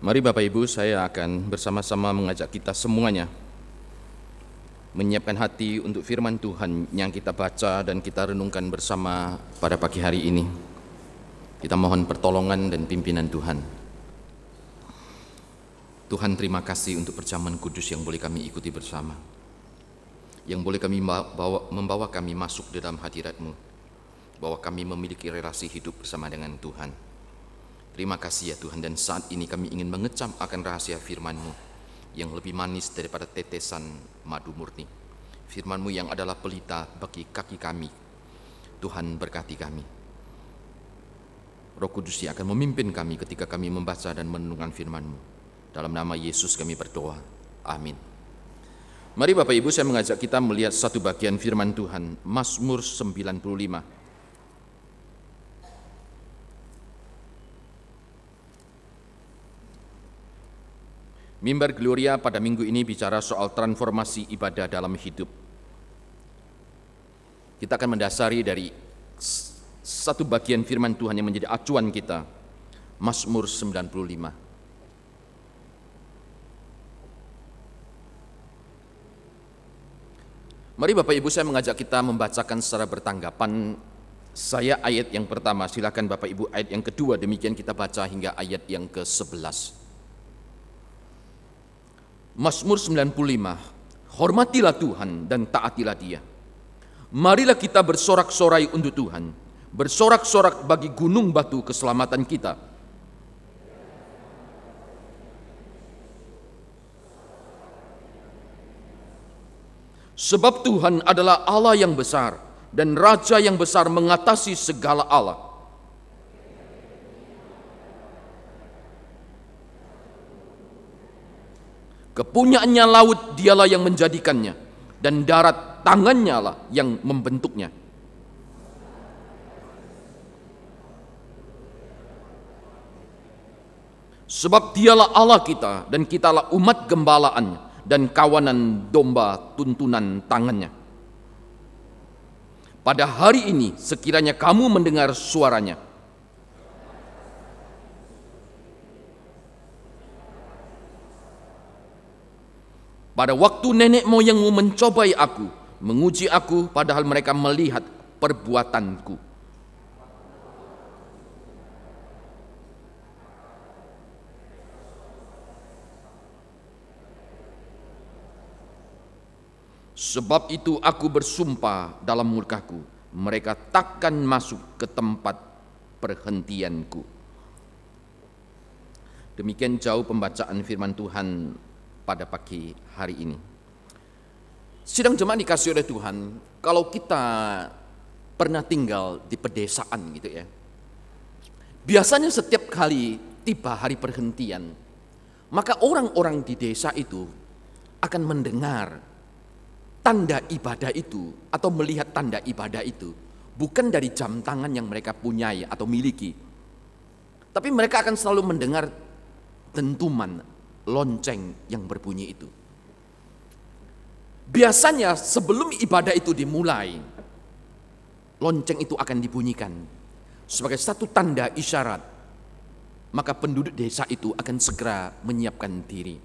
Mari Bapak Ibu, saya akan bersama-sama mengajak kita semuanya menyiapkan hati untuk firman Tuhan yang kita baca dan kita renungkan bersama pada pagi hari ini. Kita mohon pertolongan dan pimpinan Tuhan. Tuhan, terima kasih untuk perjamuan kudus yang boleh kami ikuti bersama, yang boleh kami membawa kami masuk dalam hadirat-Mu, bahwa kami memiliki relasi hidup bersama dengan Tuhan. Terima kasih ya Tuhan, dan saat ini kami ingin mengecam akan rahasia firman-Mu yang lebih manis daripada tetesan madu murni. Firman-Mu yang adalah pelita bagi kaki kami. Tuhan, berkati kami. Roh Kudus yang akan memimpin kami ketika kami membaca dan merenungkan firman-Mu. Dalam nama Yesus kami berdoa. Amin. Mari Bapak Ibu, saya mengajak kita melihat satu bagian firman Tuhan, Mazmur 95. Mimbar Gloria pada minggu ini bicara soal transformasi ibadah dalam hidup. Kita akan mendasari dari satu bagian firman Tuhan yang menjadi acuan kita, Mazmur 95. Mari Bapak Ibu, saya mengajak kita membacakan secara bertanggapan. Saya ayat yang pertama, silakan Bapak Ibu ayat yang kedua, demikian kita baca hingga ayat yang ke-11. Mazmur 95, hormatilah Tuhan dan taatilah Dia. Marilah kita bersorak-sorai untuk Tuhan, bersorak-sorak bagi gunung batu keselamatan kita. Sebab Tuhan adalah Allah yang besar, dan Raja yang besar mengatasi segala Allah. Kepunyaannya laut, Dialah yang menjadikannya, dan darat tangannya lah yang membentuknya. Sebab Dialah Allah kita, dan kitalah umat gembalaan dan kawanan domba tuntunan tangannya. Pada hari ini sekiranya kamu mendengar suaranya, pada waktu nenek moyangmu mencobai aku, menguji aku, padahal mereka melihat perbuatanku. Sebab itu aku bersumpah dalam murkaku, mereka takkan masuk ke tempat perhentianku. Demikian jauh pembacaan firman Tuhan pada pagi hari ini. Sidang jemaat dikasih oleh Tuhan, kalau kita pernah tinggal di pedesaan gitu ya, biasanya setiap kali tiba hari perhentian, maka orang-orang di desa itu akan mendengar tanda ibadah itu atau melihat tanda ibadah itu bukan dari jam tangan yang mereka punyai atau miliki, tapi mereka akan selalu mendengar dentuman lonceng yang berbunyi itu. Biasanya sebelum ibadah itu dimulai, lonceng itu akan dibunyikan sebagai satu tanda isyarat. Maka penduduk desa itu akan segera menyiapkan diri.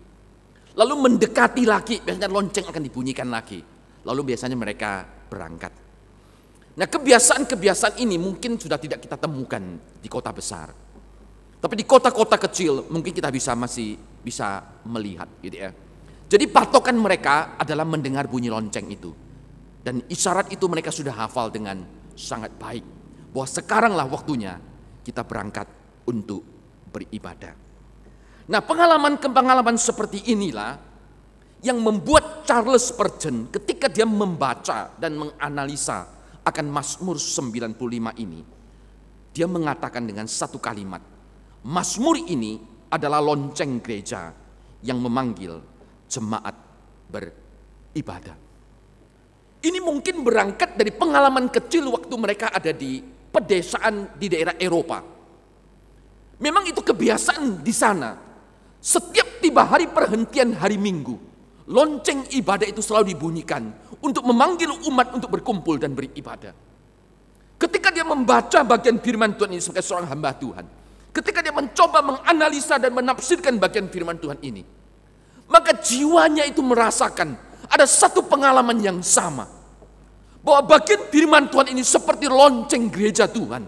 Lalu mendekati lagi, biasanya lonceng akan dibunyikan lagi. Lalu biasanya mereka berangkat. Nah, kebiasaan-kebiasaan ini mungkin sudah tidak kita temukan di kota besar. Tapi di kota-kota kecil mungkin kita masih bisa melihat gitu ya. Jadi patokan mereka adalah mendengar bunyi lonceng itu. Dan isyarat itu mereka sudah hafal dengan sangat baik. Bahwa sekaranglah waktunya kita berangkat untuk beribadah. Nah, pengalaman seperti inilah yang membuat Charles Spurgeon ketika dia membaca dan menganalisa akan Mazmur 95 ini, dia mengatakan dengan satu kalimat, Mazmur ini adalah lonceng gereja yang memanggil jemaat beribadah. Ini mungkin berangkat dari pengalaman kecil waktu mereka ada di pedesaan di daerah Eropa. Memang itu kebiasaan di sana. Setiap tiba hari perhentian hari Minggu, lonceng ibadah itu selalu dibunyikan untuk memanggil umat untuk berkumpul dan beribadah. Ketika dia membaca bagian firman Tuhan ini sebagai seorang hamba Tuhan, ketika dia mencoba menganalisa dan menafsirkan bagian firman Tuhan ini, maka jiwanya itu merasakan ada satu pengalaman yang sama. Bahwa bagian firman Tuhan ini seperti lonceng gereja Tuhan.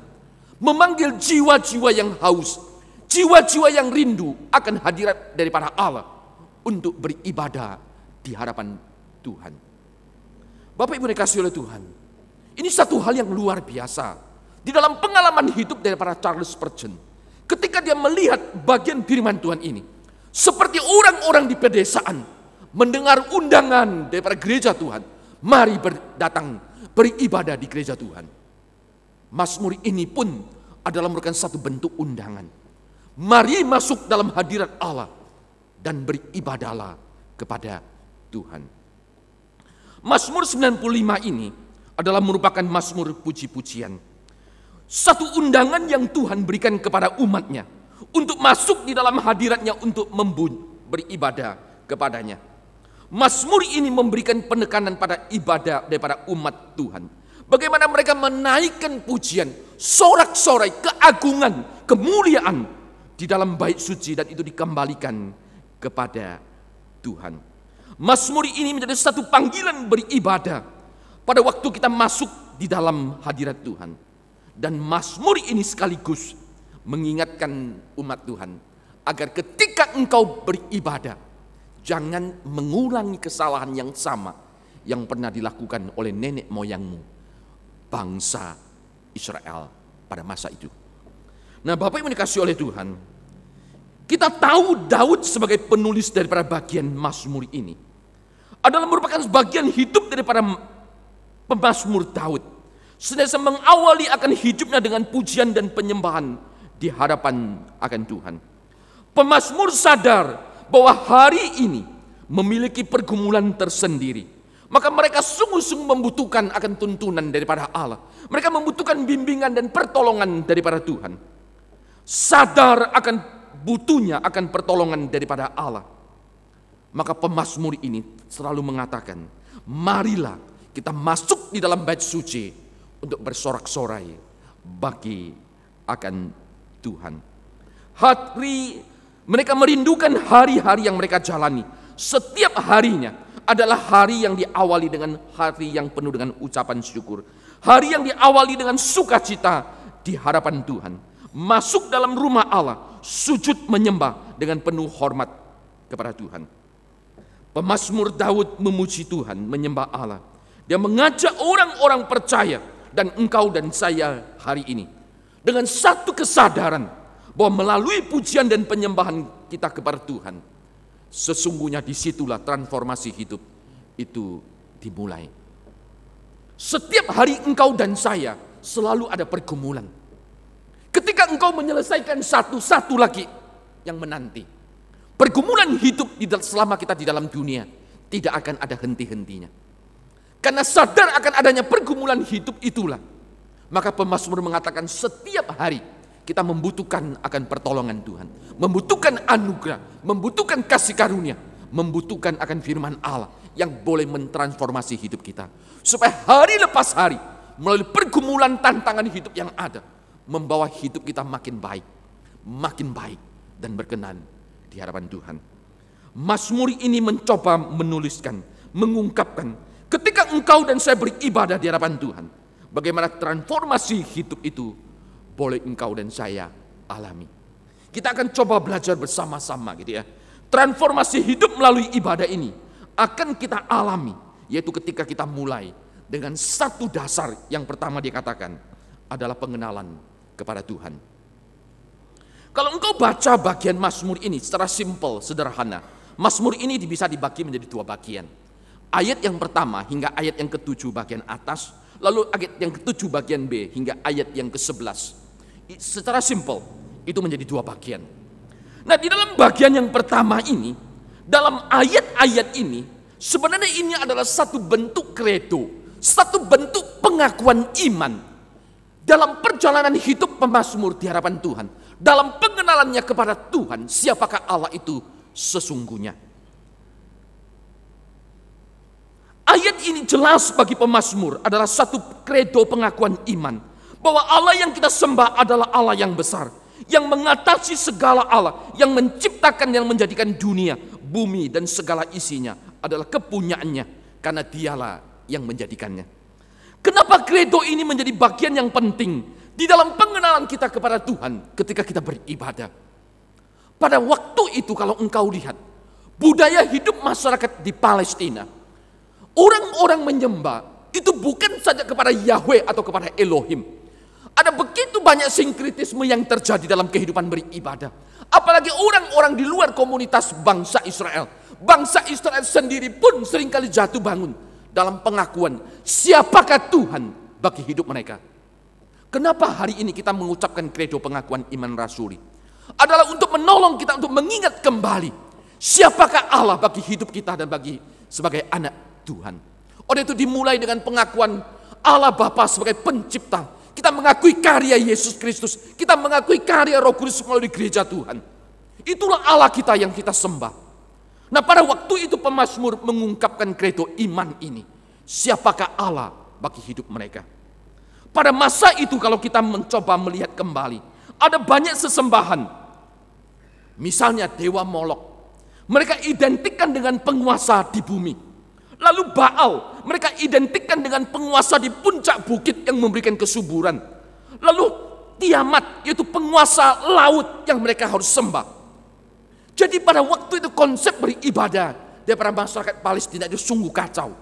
Memanggil jiwa-jiwa yang haus, jiwa-jiwa yang rindu akan hadirat daripada Allah untuk beribadah di hadapan Tuhan. Bapak Ibu dikasihi oleh Tuhan, ini satu hal yang luar biasa. Di dalam pengalaman hidup daripada Charles Spurgeon, ketika dia melihat bagian firman Tuhan ini, seperti orang-orang di pedesaan mendengar undangan daripada gereja Tuhan, mari datang beribadah di gereja Tuhan. Mazmur ini pun adalah merupakan satu bentuk undangan. Mari masuk dalam hadirat Allah dan beribadahlah kepada Tuhan. Mazmur 95 ini adalah merupakan mazmur puji-pujian. Satu undangan yang Tuhan berikan kepada umatnya untuk masuk di dalam hadiratnya untuk beribadah kepadanya. Mazmur ini memberikan penekanan pada ibadah daripada umat Tuhan. Bagaimana mereka menaikkan pujian, sorak-sorai, keagungan, kemuliaan di dalam bait suci, dan itu dikembalikan kepada Tuhan. Mazmur ini menjadi satu panggilan beribadah pada waktu kita masuk di dalam hadirat Tuhan. Dan mazmur ini sekaligus mengingatkan umat Tuhan agar ketika engkau beribadah, jangan mengulangi kesalahan yang sama yang pernah dilakukan oleh nenek moyangmu, bangsa Israel pada masa itu. Nah, Bapak Ibu dikasihi oleh Tuhan, kita tahu Daud sebagai penulis daripada bagian mazmur ini adalah merupakan bagian hidup daripada pemazmur Daud. Senantiasa mengawali akan hidupnya dengan pujian dan penyembahan di hadapan akan Tuhan. Pemazmur sadar bahwa hari ini memiliki pergumulan tersendiri. Maka mereka sungguh-sungguh membutuhkan akan tuntunan daripada Allah. Mereka membutuhkan bimbingan dan pertolongan daripada Tuhan. Sadar akan butuhnya akan pertolongan daripada Allah. Maka pemazmur ini selalu mengatakan, marilah kita masuk di dalam bait suci untuk bersorak-sorai bagi akan Tuhan. Mereka merindukan hari-hari yang mereka jalani. Setiap harinya adalah hari yang diawali dengan hari yang penuh dengan ucapan syukur. Hari yang diawali dengan sukacita di hadapan Tuhan. Masuk dalam rumah Allah, sujud menyembah dengan penuh hormat kepada Tuhan. Pemazmur Daud memuji Tuhan, menyembah Allah. Dia mengajak orang-orang percaya dan engkau dan saya hari ini dengan satu kesadaran bahwa melalui pujian dan penyembahan kita kepada Tuhan, sesungguhnya disitulah transformasi hidup itu dimulai. Setiap hari engkau dan saya selalu ada pergumulan. Ketika engkau menyelesaikan satu lagi yang menanti. Pergumulan hidup selama kita di dalam dunia tidak akan ada henti-hentinya. Karena sadar akan adanya pergumulan hidup itulah, maka pemazmur mengatakan setiap hari kita membutuhkan akan pertolongan Tuhan, membutuhkan anugerah, membutuhkan kasih karunia, membutuhkan akan firman Allah yang boleh mentransformasi hidup kita. Supaya hari lepas hari, melalui pergumulan tantangan hidup yang ada, membawa hidup kita makin baik dan berkenan di hadapan Tuhan. Mazmur ini mencoba menuliskan, mengungkapkan, ketika engkau dan saya beribadah di hadapan Tuhan, bagaimana transformasi hidup itu boleh engkau dan saya alami. Kita akan coba belajar bersama-sama gitu ya. Transformasi hidup melalui ibadah ini akan kita alami, yaitu ketika kita mulai dengan satu dasar yang pertama dikatakan adalah pengenalan kepada Tuhan. Kalau engkau baca bagian Mazmur ini secara simpel, sederhana, Mazmur ini bisa dibagi menjadi dua bagian. Ayat yang pertama hingga ayat yang ke-7 bagian atas, lalu ayat yang ke-7 bagian B hingga ayat yang ke-11. Secara simpel, itu menjadi dua bagian. Nah, di dalam bagian yang pertama ini, dalam ayat-ayat ini, sebenarnya ini adalah satu bentuk kredo, satu bentuk pengakuan iman dalam perjalanan hidup pemazmur di hadapan Tuhan, dalam pengenalannya kepada Tuhan, siapakah Allah itu sesungguhnya. Ayat ini jelas bagi pemazmur adalah satu kredo pengakuan iman, bahwa Allah yang kita sembah adalah Allah yang besar, yang mengatasi segala Allah, yang menciptakan, yang menjadikan dunia, bumi dan segala isinya adalah kepunyaannya, karena dialah yang menjadikannya. Kenapa kredo ini menjadi bagian yang penting di dalam pengenalan kita kepada Tuhan ketika kita beribadah? Pada waktu itu kalau engkau lihat budaya hidup masyarakat di Palestina, orang-orang menyembah itu bukan saja kepada Yahweh atau kepada Elohim. Ada begitu banyak sinkritisme yang terjadi dalam kehidupan beribadah. Apalagi orang-orang di luar komunitas bangsa Israel. Bangsa Israel sendiri pun seringkali jatuh bangun dalam pengakuan siapakah Tuhan bagi hidup mereka. Kenapa hari ini kita mengucapkan kredo pengakuan iman rasuli? Adalah untuk menolong kita untuk mengingat kembali siapakah Allah bagi hidup kita dan bagi sebagai anak Tuhan. Oleh itu dimulai dengan pengakuan Allah Bapa sebagai pencipta. Kita mengakui karya Yesus Kristus. Kita mengakui karya Roh Kudus melalui gereja Tuhan. Itulah Allah kita yang kita sembah. Nah, pada waktu itu pemazmur mengungkapkan kredo iman ini. Siapakah Allah bagi hidup mereka? Pada masa itu kalau kita mencoba melihat kembali, ada banyak sesembahan. Misalnya dewa Molok. Mereka identikkan dengan penguasa di bumi. Lalu Baal, mereka identikkan dengan penguasa di puncak bukit yang memberikan kesuburan. Lalu Tiamat, yaitu penguasa laut yang mereka harus sembah. Jadi pada waktu itu konsep beribadah daripada masyarakat Palestina itu sungguh kacau.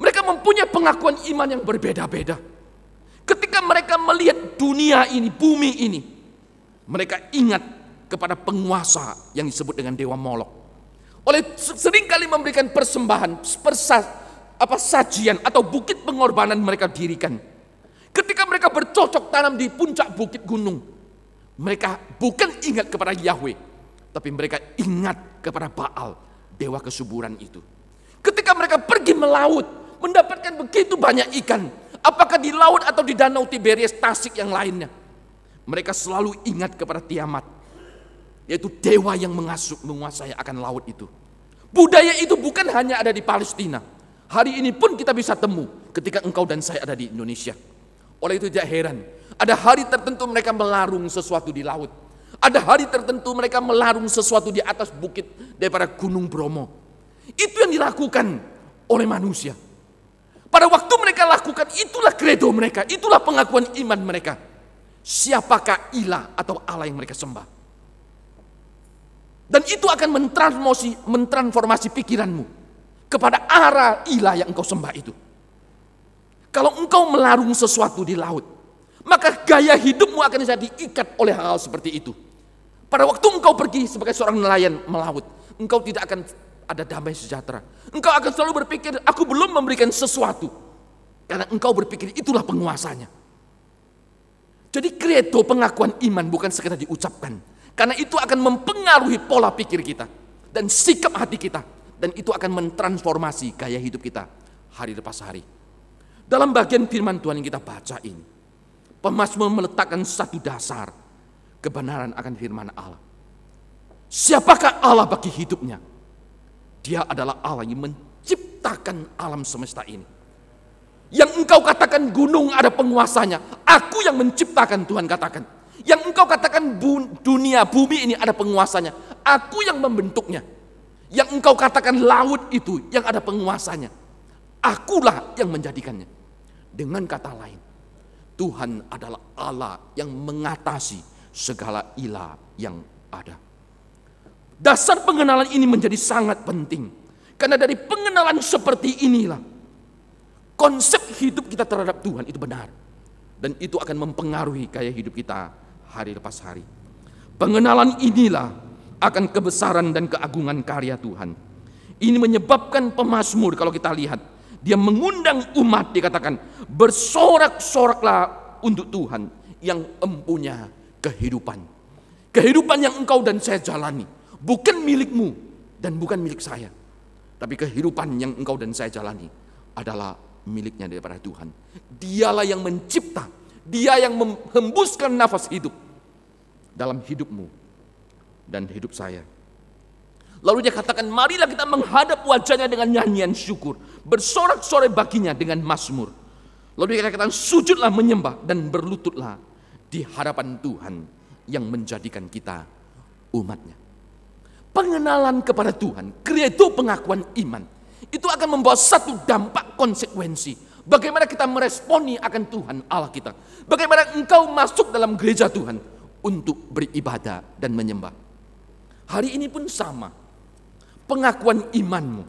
Mereka mempunyai pengakuan iman yang berbeda-beda. Ketika mereka melihat dunia ini, bumi ini, mereka ingat kepada penguasa yang disebut dengan dewa Molok. Oleh seringkali memberikan persembahan, sajian atau bukit pengorbanan mereka dirikan. Ketika mereka bercocok tanam di puncak bukit gunung, mereka bukan ingat kepada Yahweh, tapi mereka ingat kepada Baal, dewa kesuburan itu. Ketika mereka pergi melaut, mendapatkan begitu banyak ikan, apakah di laut atau di danau Tiberias, Tasik yang lainnya, mereka selalu ingat kepada Tiamat, yaitu dewa yang menguasai akan laut itu. Budaya itu bukan hanya ada di Palestina. Hari ini pun kita bisa temu ketika engkau dan saya ada di Indonesia. Oleh itu tidak heran, ada hari tertentu mereka melarung sesuatu di laut. Ada hari tertentu mereka melarung sesuatu di atas bukit daripada Gunung Bromo. Itu yang dilakukan oleh manusia. Pada waktu mereka lakukan, itulah kredo mereka, itulah pengakuan iman mereka. Siapakah ilah atau Allah yang mereka sembah? Dan itu akan mentransformasi pikiranmu kepada arah ilah yang engkau sembah itu. Kalau engkau melarung sesuatu di laut, maka gaya hidupmu akan jadi diikat oleh hal seperti itu. Pada waktu engkau pergi sebagai seorang nelayan melaut, engkau tidak akan ada damai sejahtera. Engkau akan selalu berpikir, aku belum memberikan sesuatu. Karena engkau berpikir itulah penguasanya. Jadi kredo pengakuan iman bukan sekedar diucapkan. Karena itu akan mempengaruhi pola pikir kita dan sikap hati kita, dan itu akan mentransformasi gaya hidup kita hari lepas hari. Dalam bagian firman Tuhan yang kita baca ini, pemazmur meletakkan satu dasar kebenaran akan firman Allah. Siapakah Allah bagi hidupnya? Dia adalah Allah yang menciptakan alam semesta ini. Yang engkau katakan gunung ada penguasanya, aku yang menciptakan, Tuhan katakan. Yang engkau katakan dunia, bumi ini ada penguasanya, aku yang membentuknya. Yang engkau katakan laut itu yang ada penguasanya, akulah yang menjadikannya. Dengan kata lain, Tuhan adalah Allah yang mengatasi segala ilah yang ada. Dasar pengenalan ini menjadi sangat penting. Karena dari pengenalan seperti inilah konsep hidup kita terhadap Tuhan itu benar. Dan itu akan mempengaruhi gaya hidup kita hari lepas hari. Pengenalan inilah akan kebesaran dan keagungan karya Tuhan. Ini menyebabkan pemazmur, kalau kita lihat, dia mengundang umat, dikatakan bersorak-soraklah untuk Tuhan yang empunya kehidupan. Kehidupan yang engkau dan saya jalani bukan milikmu dan bukan milik saya, tapi kehidupan yang engkau dan saya jalani adalah miliknya daripada Tuhan. Dialah yang mencipta, Dia yang menghembuskan nafas hidup dalam hidupmu dan hidup saya. Lalu dia katakan, marilah kita menghadap wajahnya dengan nyanyian syukur, bersorak-sorai baginya dengan mazmur. Lalu dia katakan, sujudlah menyembah dan berlututlah di hadapan Tuhan yang menjadikan kita umatnya. Pengenalan kepada Tuhan, credo pengakuan iman, itu akan membawa satu dampak konsekuensi. Bagaimana kita meresponi akan Tuhan Allah kita. Bagaimana engkau masuk dalam gereja Tuhan untuk beribadah dan menyembah. Hari ini pun sama. Pengakuan imanmu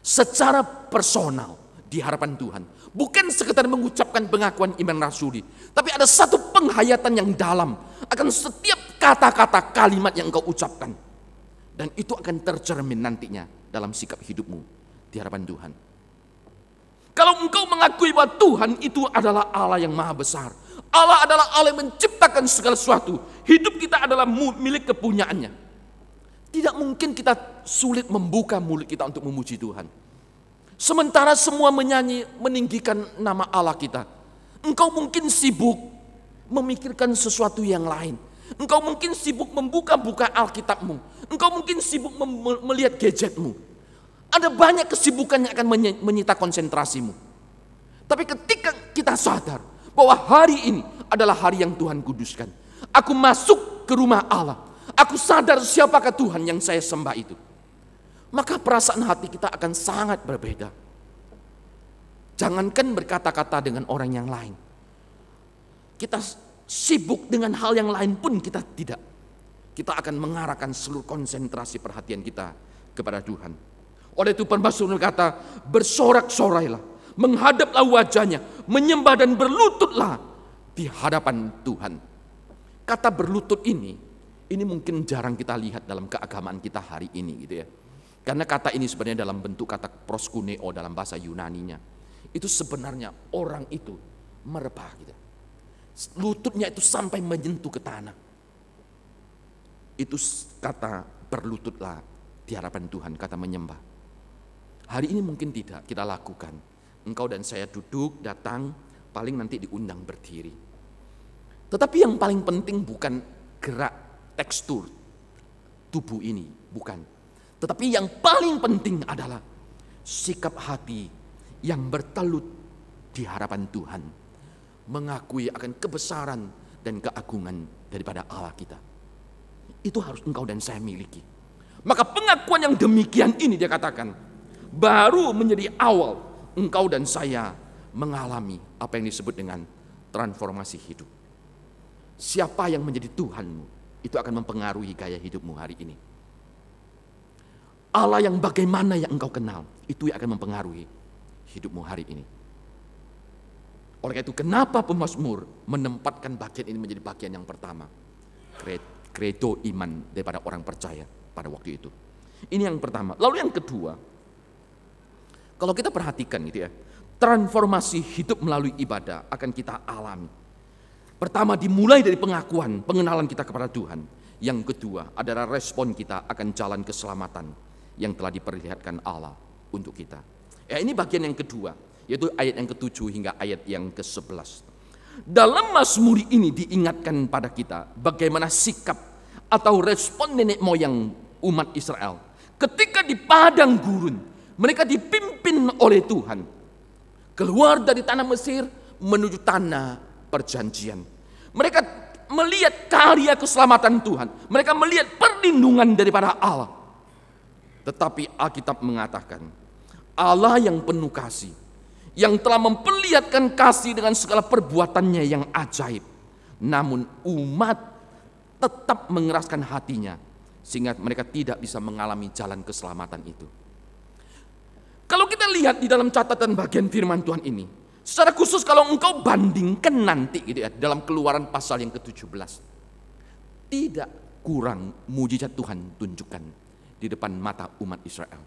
secara personal di hadapan Tuhan. Bukan sekedar mengucapkan pengakuan iman rasuli. Tapi ada satu penghayatan yang dalam akan setiap kata-kata kalimat yang engkau ucapkan. Dan itu akan tercermin nantinya dalam sikap hidupmu di hadapan Tuhan. Kalau engkau mengakui bahwa Tuhan itu adalah Allah yang maha besar. Allah adalah Allah yang menciptakan segala sesuatu. Hidup kita adalah milik kepunyaannya. Tidak mungkin kita sulit membuka mulut kita untuk memuji Tuhan. Sementara semua menyanyi meninggikan nama Allah kita. Engkau mungkin sibuk memikirkan sesuatu yang lain. Engkau mungkin sibuk membuka-buka Alkitabmu. Engkau mungkin sibuk melihat gadgetmu. Ada banyak kesibukan yang akan menyita konsentrasimu. Tapi ketika kita sadar bahwa hari ini adalah hari yang Tuhan kuduskan. Aku masuk ke rumah Allah. Aku sadar siapakah Tuhan yang saya sembah itu. Maka perasaan hati kita akan sangat berbeda. Jangankan berkata-kata dengan orang yang lain. Kita sibuk dengan hal yang lain pun kita tidak. Kita akan mengarahkan seluruh konsentrasi perhatian kita kepada Tuhan. Oleh itu pemazmur berkata, bersorak-sorailah, menghadaplah wajahnya, menyembah dan berlututlah di hadapan Tuhan. Kata berlutut ini mungkin jarang kita lihat dalam keagamaan kita hari ini gitu ya. Karena kata ini sebenarnya dalam bentuk kata proskuneo dalam bahasa Yunaninya. Itu sebenarnya orang itu merebah gitu. Lututnya itu sampai menyentuh ke tanah. Itu kata berlututlah di hadapan Tuhan, kata menyembah. Hari ini mungkin tidak kita lakukan. Engkau dan saya duduk, datang, paling nanti diundang berdiri. Tetapi yang paling penting bukan gerak tekstur tubuh ini, bukan. Tetapi yang paling penting adalah sikap hati yang bertelut di hadapan Tuhan. Mengakui akan kebesaran dan keagungan daripada Allah kita. Itu harus engkau dan saya miliki. Maka pengakuan yang demikian ini dia katakan, baru menjadi awal engkau dan saya mengalami apa yang disebut dengan transformasi hidup. Siapa yang menjadi Tuhanmu, itu akan mempengaruhi gaya hidupmu hari ini. Allah yang bagaimana yang engkau kenal, itu yang akan mempengaruhi hidupmu hari ini. Oleh itu kenapa pemazmur menempatkan bagian ini menjadi bagian yang pertama. Credo iman daripada orang percaya pada waktu itu. Ini yang pertama. Lalu yang kedua, kalau kita perhatikan gitu ya, transformasi hidup melalui ibadah akan kita alami. Pertama dimulai dari pengakuan, pengenalan kita kepada Tuhan. Yang kedua adalah respon kita akan jalan keselamatan yang telah diperlihatkan Allah untuk kita. Ya, ini bagian yang kedua, yaitu ayat yang ke-7 hingga ayat yang ke-11. Dalam Mazmur ini diingatkan pada kita bagaimana sikap atau respon nenek moyang umat Israel ketika di padang gurun. Mereka dipimpin oleh Tuhan keluar dari tanah Mesir menuju tanah perjanjian. Mereka melihat karya keselamatan Tuhan. Mereka melihat perlindungan daripada Allah. Tetapi Alkitab mengatakan Allah yang penuh kasih, yang telah memperlihatkan kasih dengan segala perbuatannya yang ajaib. Namun umat tetap mengeraskan hatinya sehingga mereka tidak bisa mengalami jalan keselamatan itu. Kalau kita lihat di dalam catatan bagian firman Tuhan ini, secara khusus kalau engkau bandingkan nanti gitu ya, dalam Keluaran pasal yang ke-17, tidak kurang mujizat Tuhan tunjukkan di depan mata umat Israel.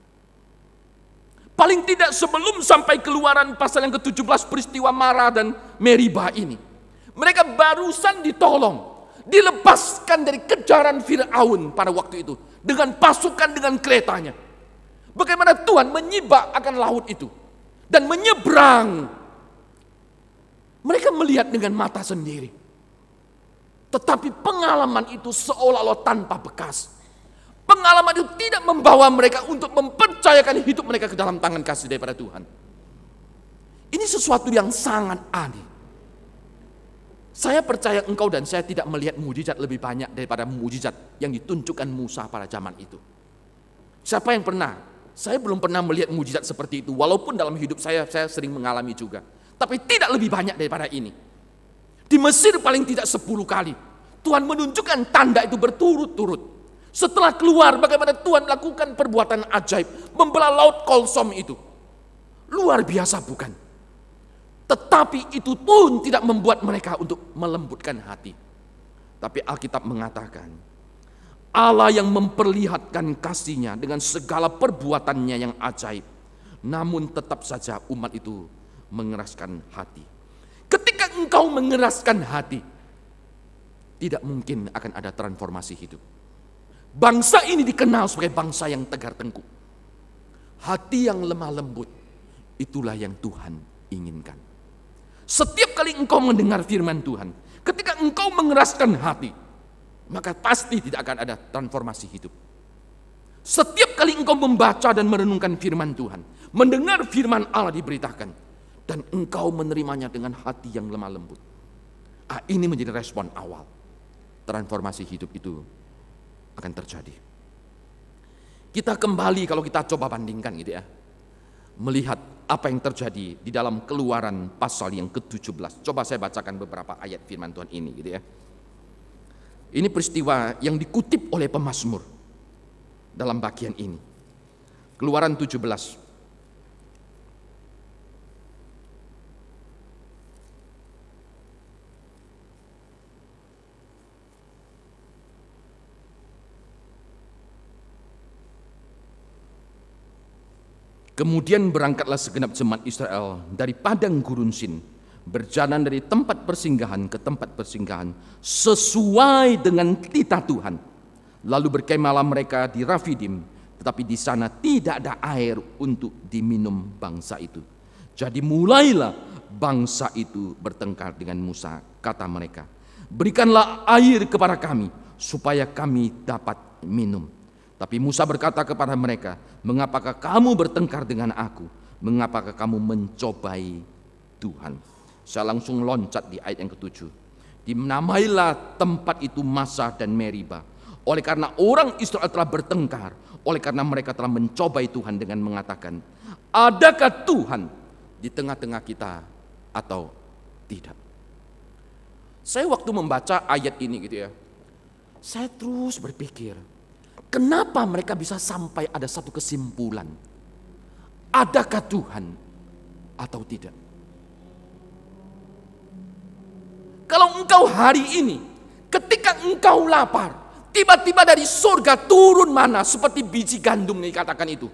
Paling tidak sebelum sampai Keluaran pasal yang ke-17 peristiwa Mara dan Meribah ini, mereka barusan ditolong, dilepaskan dari kejaran Firaun pada waktu itu dengan pasukan dengan keretanya. Bagaimana Tuhan menyibak akan laut itu dan menyeberang. Mereka melihat dengan mata sendiri. Tetapi pengalaman itu seolah-olah tanpa bekas. Pengalaman itu tidak membawa mereka untuk mempercayakan hidup mereka ke dalam tangan kasih daripada Tuhan. Ini sesuatu yang sangat aneh. Saya percaya engkau dan saya tidak melihat mujizat lebih banyak daripada mujizat yang ditunjukkan Musa pada zaman itu. Siapa yang pernah? Saya belum pernah melihat mujizat seperti itu. Walaupun dalam hidup saya sering mengalami juga. Tapi tidak lebih banyak daripada ini. Di Mesir paling tidak 10 kali. Tuhan menunjukkan tanda itu berturut-turut. Setelah keluar, bagaimana Tuhan melakukan perbuatan ajaib. Membelah laut Kolsom itu. Luar biasa bukan? Tetapi itu pun tidak membuat mereka untuk melembutkan hati. Tapi Alkitab mengatakan, Allah yang memperlihatkan kasih-Nya dengan segala perbuatannya yang ajaib. Namun tetap saja umat itu mengeraskan hati. Ketika engkau mengeraskan hati, tidak mungkin akan ada transformasi hidup. Bangsa ini dikenal sebagai bangsa yang tegar tengkuk. Hati yang lemah lembut, itulah yang Tuhan inginkan. Setiap kali engkau mendengar firman Tuhan, ketika engkau mengeraskan hati, maka pasti tidak akan ada transformasi hidup. Setiap kali engkau membaca dan merenungkan firman Tuhan, mendengar firman Allah diberitakan, dan engkau menerimanya dengan hati yang lemah lembut. Ini menjadi respon awal. Transformasi hidup itu akan terjadi. Kita kembali kalau kita coba bandingkan gitu ya. Melihat apa yang terjadi di dalam Keluaran pasal yang ke-17. Coba saya bacakan beberapa ayat firman Tuhan ini gitu ya. Ini peristiwa yang dikutip oleh pemazmur dalam bagian ini. Keluaran 17. Kemudian berangkatlah segenap jemaat Israel dari padang gurun Sin, berjalan dari tempat persinggahan ke tempat persinggahan sesuai dengan titah Tuhan. Lalu berkemahlah mereka di Rafidim, tetapi di sana tidak ada air untuk diminum bangsa itu. Jadi mulailah bangsa itu bertengkar dengan Musa, kata mereka, berikanlah air kepada kami supaya kami dapat minum. Tapi Musa berkata kepada mereka, mengapakah kamu bertengkar dengan aku? Mengapakah kamu mencobai Tuhan? Saya langsung loncat di ayat yang ke-7. Dinamailah tempat itu Masa dan Meriba. Oleh karena orang Israel telah bertengkar, oleh karena mereka telah mencobai Tuhan dengan mengatakan, adakah Tuhan di tengah-tengah kita atau tidak? Saya waktu membaca ayat ini gitu ya, saya terus berpikir, kenapa mereka bisa sampai ada satu kesimpulan? Adakah Tuhan atau tidak? Kalau engkau hari ini, ketika engkau lapar, tiba-tiba dari surga turun mana seperti biji gandum nih katakan itu.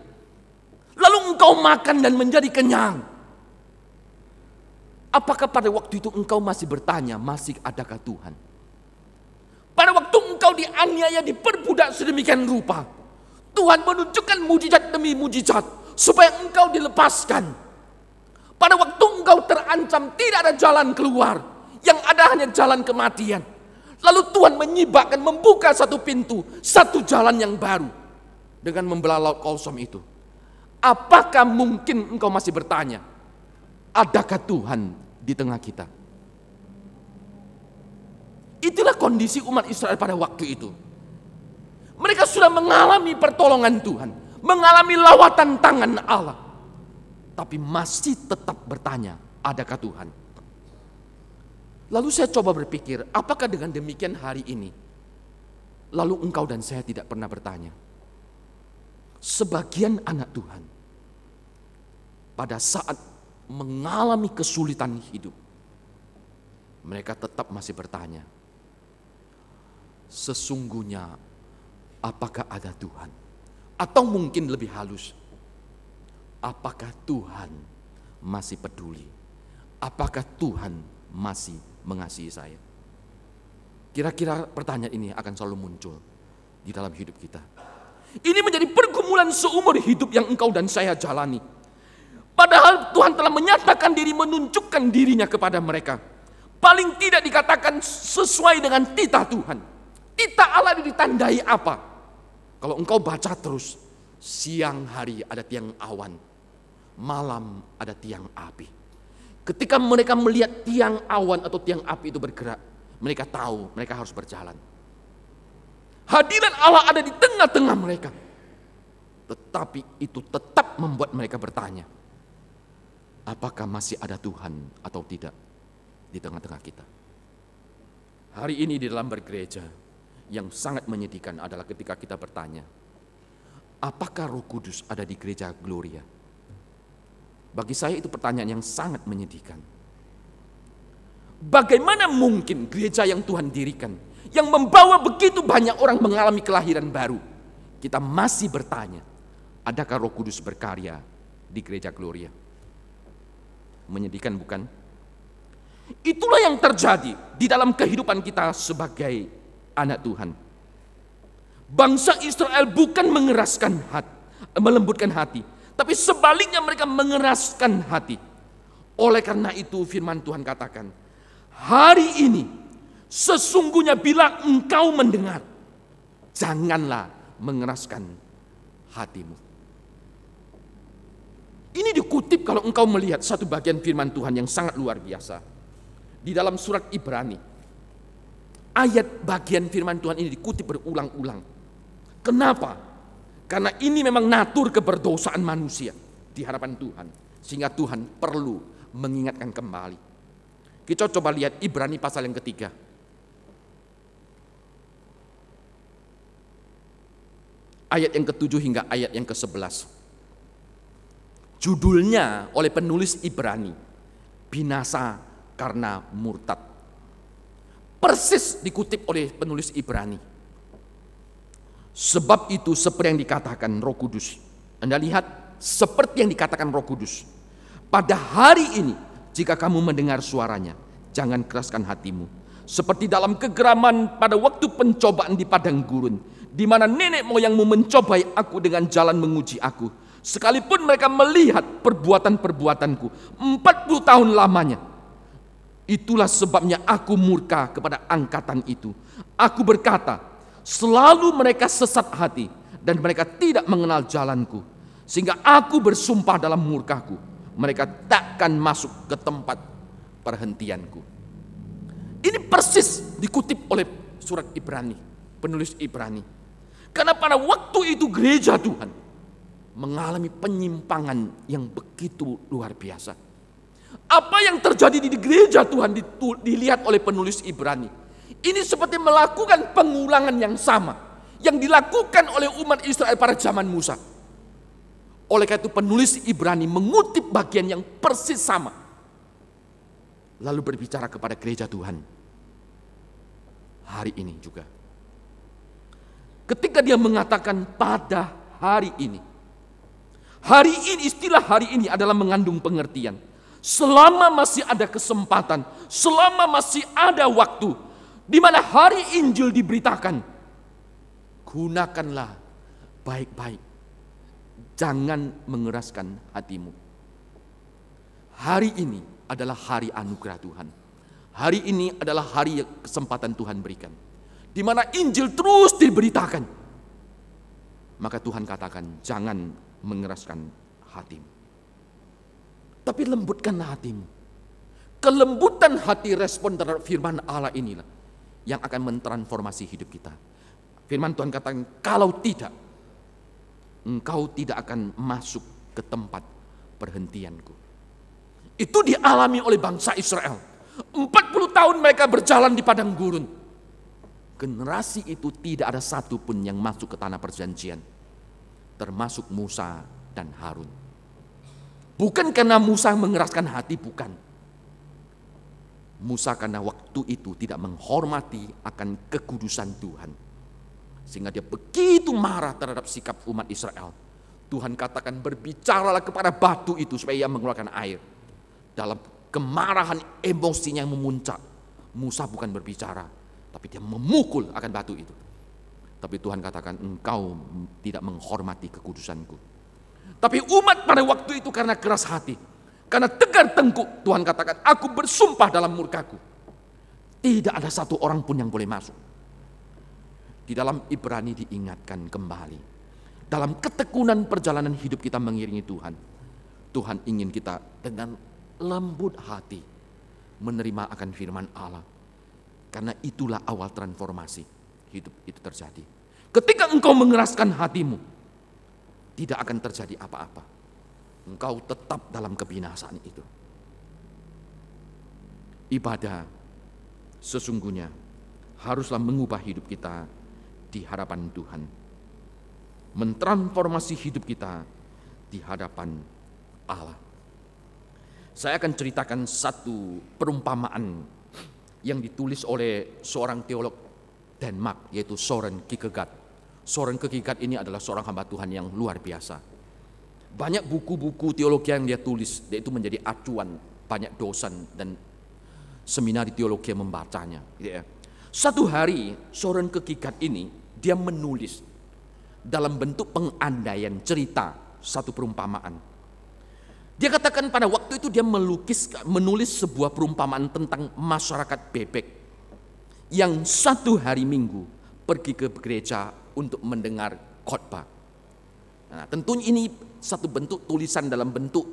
Lalu engkau makan dan menjadi kenyang. Apakah pada waktu itu engkau masih bertanya, masih adakah Tuhan? Pada waktu engkau dianiaya, diperbudak sedemikian rupa, Tuhan menunjukkan mujizat demi mujizat supaya engkau dilepaskan. Pada waktu engkau terancam tidak ada jalan keluar, yang ada hanya jalan kematian. Lalu Tuhan menyibakkan, membuka satu pintu, satu jalan yang baru dengan membelah laut Kolsom itu. Apakah mungkin engkau masih bertanya, adakah Tuhan di tengah kita? Itulah kondisi umat Israel pada waktu itu. Mereka sudah mengalami pertolongan Tuhan, mengalami lawatan tangan Allah, tapi masih tetap bertanya, adakah Tuhan? Lalu saya coba berpikir, apakah dengan demikian hari ini, lalu engkau dan saya tidak pernah bertanya? Sebagian anak Tuhan, pada saat mengalami kesulitan hidup, mereka tetap masih bertanya, sesungguhnya apakah ada Tuhan? Atau mungkin lebih halus, apakah Tuhan masih peduli? Apakah Tuhan masih mengasihi saya? Kira-kira pertanyaan ini akan selalu muncul di dalam hidup kita. Ini menjadi pergumulan seumur hidup yang engkau dan saya jalani. Padahal Tuhan telah menyatakan diri, menunjukkan dirinya kepada mereka. Paling tidak dikatakan sesuai dengan titah Tuhan. Titah Allah ditandai apa? Kalau engkau baca terus, siang hari ada tiang awan, malam ada tiang api. Ketika mereka melihat tiang awan atau tiang api itu bergerak, mereka tahu mereka harus berjalan. Hadirat Allah ada di tengah-tengah mereka. Tetapi itu tetap membuat mereka bertanya, apakah masih ada Tuhan atau tidak di tengah-tengah kita? Hari ini di dalam bergereja, yang sangat menyedihkan adalah ketika kita bertanya, apakah Roh Kudus ada di gereja Gloria? Bagi saya itu pertanyaan yang sangat menyedihkan. Bagaimana mungkin gereja yang Tuhan dirikan, yang membawa begitu banyak orang mengalami kelahiran baru, kita masih bertanya, adakah Roh Kudus berkarya di gereja Gloria? Menyedihkan bukan? Itulah yang terjadi di dalam kehidupan kita sebagai anak Tuhan. Bangsa Israel bukan mengeraskan hati, melembutkan hati, tapi sebaliknya mereka mengeraskan hati. Oleh karena itu firman Tuhan katakan, hari ini sesungguhnya bila engkau mendengar, janganlah mengeraskan hatimu. Ini dikutip kalau engkau melihat satu bagian firman Tuhan yang sangat luar biasa. Di dalam surat Ibrani, ayat bagian firman Tuhan ini dikutip berulang-ulang. Kenapa? Karena ini memang natur keberdosaan manusia di hadapan Tuhan. Sehingga Tuhan perlu mengingatkan kembali. Kita coba lihat Ibrani pasal yang ketiga. Ayat yang ke-7 hingga ayat yang ke-11. Judulnya oleh penulis Ibrani, binasa karena murtad. Persis dikutip oleh penulis Ibrani. Sebab itu seperti yang dikatakan Roh Kudus. Anda lihat seperti yang dikatakan Roh Kudus. Pada hari ini jika kamu mendengar suaranya, jangan keraskan hatimu. Seperti dalam kegeraman pada waktu pencobaan di padang gurun, di mana nenek moyangmu mencobai aku dengan jalan menguji aku. Sekalipun mereka melihat perbuatan-perbuatanku 40 tahun lamanya. Itulah sebabnya aku murka kepada angkatan itu. Aku berkata, selalu mereka sesat hati dan mereka tidak mengenal jalanku. Sehingga aku bersumpah dalam murkaku, mereka takkan masuk ke tempat perhentianku. Ini persis dikutip oleh surat Ibrani, penulis Ibrani. Karena pada waktu itu gereja Tuhan mengalami penyimpangan yang begitu luar biasa. Apa yang terjadi di gereja Tuhan dilihat oleh penulis Ibrani. Ini seperti melakukan pengulangan yang sama yang dilakukan oleh umat Israel pada zaman Musa. Oleh karena itu penulis Ibrani mengutip bagian yang persis sama. Lalu berbicara kepada gereja Tuhan. Hari ini juga. Ketika dia mengatakan pada hari ini. Hari ini, istilah hari ini adalah mengandung pengertian. Selama masih ada kesempatan, selama masih ada waktu, di mana hari Injil diberitakan, gunakanlah baik-baik. Jangan mengeraskan hatimu. Hari ini adalah hari anugerah Tuhan. Hari ini adalah hari kesempatan Tuhan berikan. Di mana Injil terus diberitakan. Maka Tuhan katakan, jangan mengeraskan hatimu. Tapi lembutkanlah hatimu. Kelembutan hati respon terhadap firman Allah inilah yang akan mentransformasi hidup kita. Firman Tuhan katakan, kalau tidak, engkau tidak akan masuk ke tempat perhentianku. Itu dialami oleh bangsa Israel. 40 tahun mereka berjalan di padang gurun. Generasi itu tidak ada satupun yang masuk ke tanah perjanjian. Termasuk Musa dan Harun. Bukan karena Musa mengeraskan hati, bukan. Musa karena waktu itu tidak menghormati akan kekudusan Tuhan. Sehingga dia begitu marah terhadap sikap umat Israel. Tuhan katakan berbicaralah kepada batu itu supaya ia mengeluarkan air. Dalam kemarahan emosinya yang memuncak, Musa bukan berbicara, tapi dia memukul akan batu itu. Tapi Tuhan katakan engkau tidak menghormati kekudusanku. Tapi umat pada waktu itu karena keras hati, karena tegar tengkuk, Tuhan katakan aku bersumpah dalam murkaku. Tidak ada satu orang pun yang boleh masuk. Di dalam Ibrani diingatkan kembali. Dalam ketekunan perjalanan hidup kita mengiringi Tuhan. Tuhan ingin kita dengan lembut hati menerima akan firman Allah. Karena itulah awal transformasi hidup itu terjadi. Ketika engkau mengeraskan hatimu, tidak akan terjadi apa-apa. Engkau tetap dalam kebinasaan itu. Ibadah sesungguhnya haruslah mengubah hidup kita di hadapan Tuhan. Mentransformasi hidup kita di hadapan Allah. Saya akan ceritakan satu perumpamaan yang ditulis oleh seorang teolog Denmark, yaitu Søren Kierkegaard. Søren Kierkegaard ini adalah seorang hamba Tuhan yang luar biasa. Banyak buku-buku teologi yang dia tulis, dia itu menjadi acuan banyak dosen dan seminari teologi yang membacanya. Satu hari Søren Kierkegaard ini dia menulis dalam bentuk pengandaian cerita satu perumpamaan. Dia katakan pada waktu itu dia menulis sebuah perumpamaan tentang masyarakat bebek yang satu hari Minggu pergi ke gereja untuk mendengar khotbah. Nah, tentunya ini satu bentuk tulisan dalam bentuk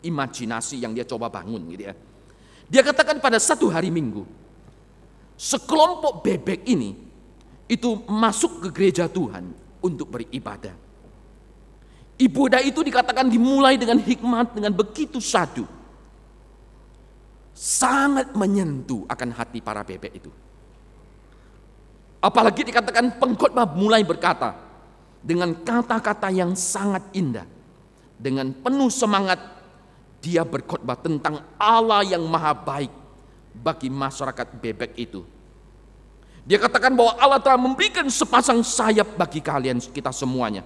imajinasi yang dia coba bangun gitu ya. Dia katakan pada satu hari Minggu, sekelompok bebek ini itu masuk ke gereja Tuhan untuk beribadah. Ibadah itu dikatakan dimulai dengan hikmat, dengan begitu syahdu. Sangat menyentuh akan hati para bebek itu. Apalagi dikatakan pengkhotbah mulai berkata dengan kata-kata yang sangat indah. Dengan penuh semangat dia berkhotbah tentang Allah yang maha baik bagi masyarakat bebek itu. Dia katakan bahwa Allah telah memberikan sepasang sayap bagi kalian, kita semuanya,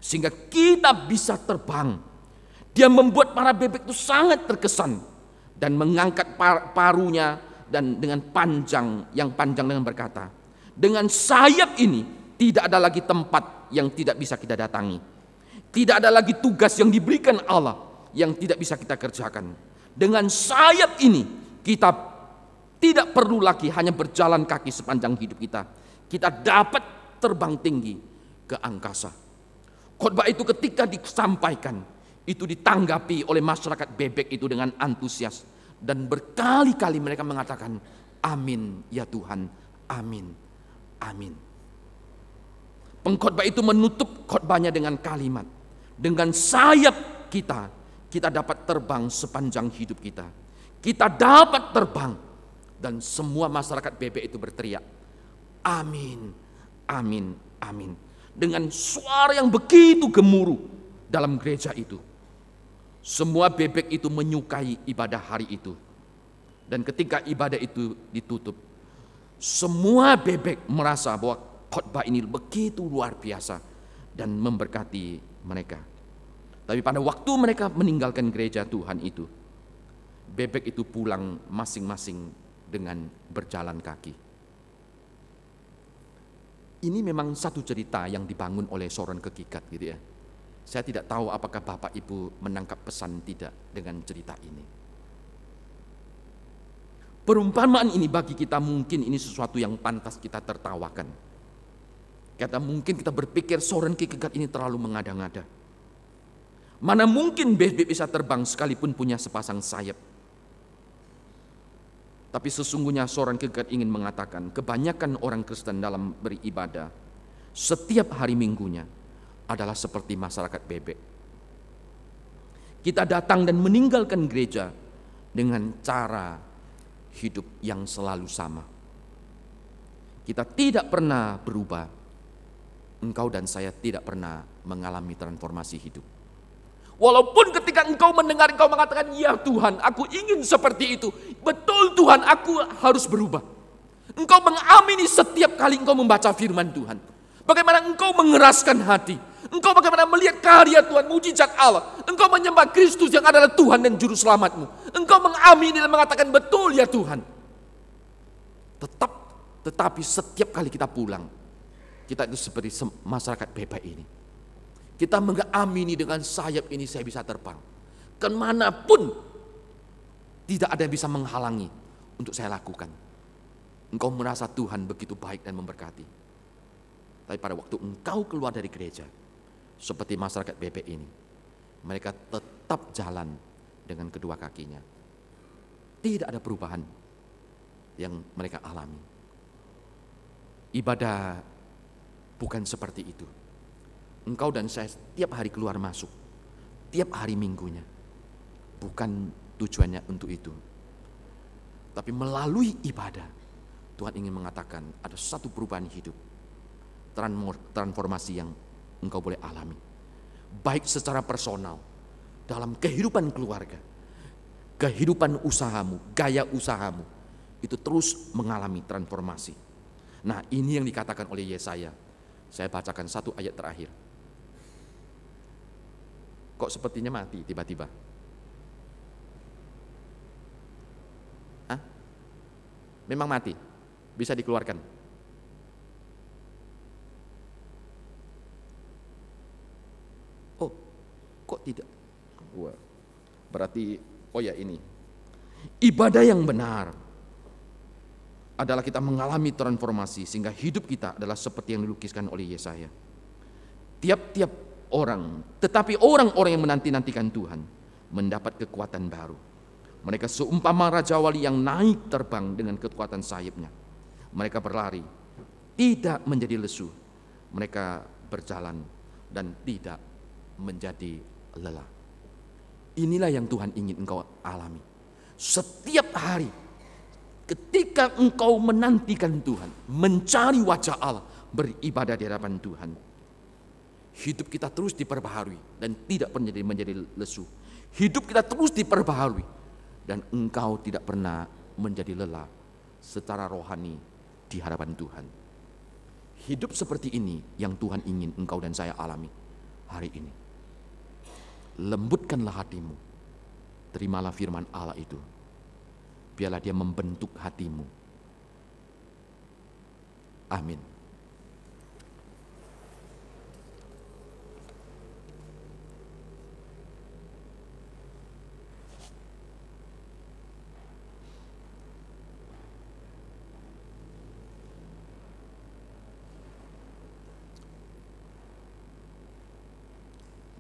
sehingga kita bisa terbang. Dia membuat para bebek itu sangat terkesan dan mengangkat parunya dan dengan panjang dengan berkata, dengan sayap ini tidak ada lagi tempat yang tidak bisa kita datangi. Tidak ada lagi tugas yang diberikan Allah yang tidak bisa kita kerjakan. Dengan sayap ini kita tidak perlu lagi hanya berjalan kaki sepanjang hidup kita. Kita dapat terbang tinggi ke angkasa. Khotbah itu ketika disampaikan, itu ditanggapi oleh masyarakat bebek itu dengan antusias. Dan berkali-kali mereka mengatakan, amin ya Tuhan, amin, amin. Pengkhotbah itu menutup khotbahnya dengan kalimat, dengan sayap kita dapat terbang sepanjang hidup kita. Kita dapat terbang. Dan semua masyarakat bebek itu berteriak, amin, amin, amin. Dengan suara yang begitu gemuruh dalam gereja itu. Semua bebek itu menyukai ibadah hari itu. Dan ketika ibadah itu ditutup, semua bebek merasa bahwa khotbah ini begitu luar biasa dan memberkati mereka. Tapi pada waktu mereka meninggalkan gereja Tuhan itu, bebek itu pulang masing-masing dengan berjalan kaki. Ini memang satu cerita yang dibangun oleh Søren Kierkegaard gitu ya. Saya tidak tahu apakah Bapak Ibu menangkap pesan tidak dengan cerita ini. Perumpamaan ini bagi kita mungkin ini sesuatu yang pantas kita tertawakan. Karena mungkin kita berpikir Søren Kierkegaard ini terlalu mengada-ngada. Mana mungkin bebek bisa terbang sekalipun punya sepasang sayap. Tapi sesungguhnya Søren Kierkegaard ingin mengatakan kebanyakan orang Kristen dalam beribadah setiap hari Minggunya adalah seperti masyarakat bebek. Kita datang dan meninggalkan gereja dengan cara hidup yang selalu sama. Kita tidak pernah berubah. Engkau dan saya tidak pernah mengalami transformasi hidup. Walaupun ketika engkau mendengar, engkau mengatakan, ya Tuhan, aku ingin seperti itu. Betul Tuhan, aku harus berubah. Engkau mengamini setiap kali engkau membaca firman Tuhan. Bagaimana engkau mengeraskan hati. Engkau bagaimana melihat karya Tuhan, mujizat Allah. Engkau menyembah Kristus yang adalah Tuhan dan Juru Selamatmu. Engkau mengamini dan mengatakan, betul ya Tuhan. Tetapi setiap kali kita pulang, kita itu seperti masyarakat bebek ini. Kita mengamini dengan sayap ini saya bisa terbang. Kemanapun tidak ada yang bisa menghalangi untuk saya lakukan. Engkau merasa Tuhan begitu baik dan memberkati. Tapi pada waktu engkau keluar dari gereja, seperti masyarakat bebek ini, mereka tetap jalan dengan kedua kakinya. Tidak ada perubahan yang mereka alami. Ibadah bukan seperti itu. Engkau dan saya tiap hari keluar masuk, tiap hari minggunya. Bukan tujuannya untuk itu. Tapi melalui ibadah, Tuhan ingin mengatakan ada satu perubahan hidup, transformasi yang engkau boleh alami. Baik secara personal, dalam kehidupan keluarga, kehidupan usahamu, gaya usahamu, itu terus mengalami transformasi. Nah, ini yang dikatakan oleh Yesaya. Saya bacakan satu ayat terakhir. Kok sepertinya mati tiba-tiba? Hah? Memang mati? Bisa dikeluarkan? Oh, kok tidak? Wah, berarti, oh ya ini. Ibadah yang benar adalah kita mengalami transformasi sehingga hidup kita adalah seperti yang dilukiskan oleh Yesaya. Tiap-tiap orang, tetapi orang-orang yang menanti-nantikan Tuhan mendapat kekuatan baru. Mereka seumpama raja wali yang naik terbang dengan kekuatan sayapnya. Mereka berlari, tidak menjadi lesu. Mereka berjalan dan tidak menjadi lelah. Inilah yang Tuhan ingin engkau alami. Setiap hari, ketika engkau menantikan Tuhan, mencari wajah Allah, beribadah di hadapan Tuhan, hidup kita terus diperbaharui dan tidak pernah menjadi lesu. Hidup kita terus diperbaharui dan engkau tidak pernah menjadi lelah secara rohani di hadapan Tuhan. Hidup seperti ini yang Tuhan ingin engkau dan saya alami hari ini. Lembutkanlah hatimu, terimalah firman Allah itu. Biarlah dia membentuk hatimu. Amin.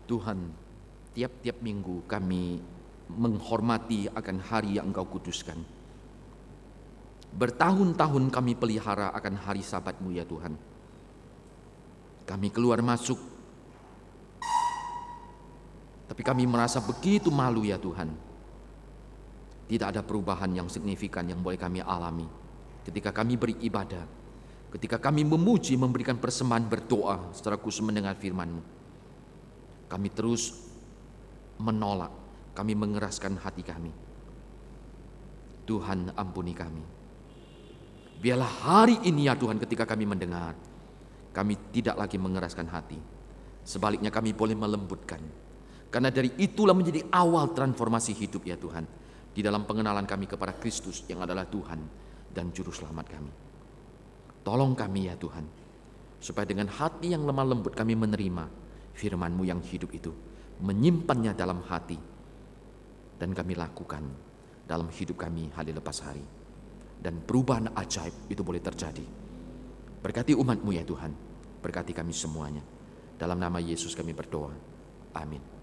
Tuhan, tiap-tiap minggu kami menghormati akan hari yang Engkau kuduskan. Bertahun-tahun kami pelihara akan hari Sabat-Mu ya Tuhan. Kami keluar masuk, tapi kami merasa begitu malu ya Tuhan. Tidak ada perubahan yang signifikan yang boleh kami alami ketika kami beribadah, ketika kami memuji, memberikan persembahan, berdoa secara khusus mendengar firman-Mu. Kami terus menolak, kami mengeraskan hati kami. Tuhan, ampuni kami. Biarlah hari ini ya Tuhan, ketika kami mendengar, kami tidak lagi mengeraskan hati. Sebaliknya kami boleh melembutkan. Karena dari itulah menjadi awal transformasi hidup ya Tuhan, di dalam pengenalan kami kepada Kristus yang adalah Tuhan dan Juru Selamat kami. Tolong kami ya Tuhan, supaya dengan hati yang lemah lembut kami menerima firman-Mu yang hidup itu, menyimpannya dalam hati, dan kami lakukan dalam hidup kami hari lepas hari. Dan perubahan ajaib itu boleh terjadi. Berkati umat-Mu ya Tuhan, berkati kami semuanya. Dalam nama Yesus kami berdoa. Amin.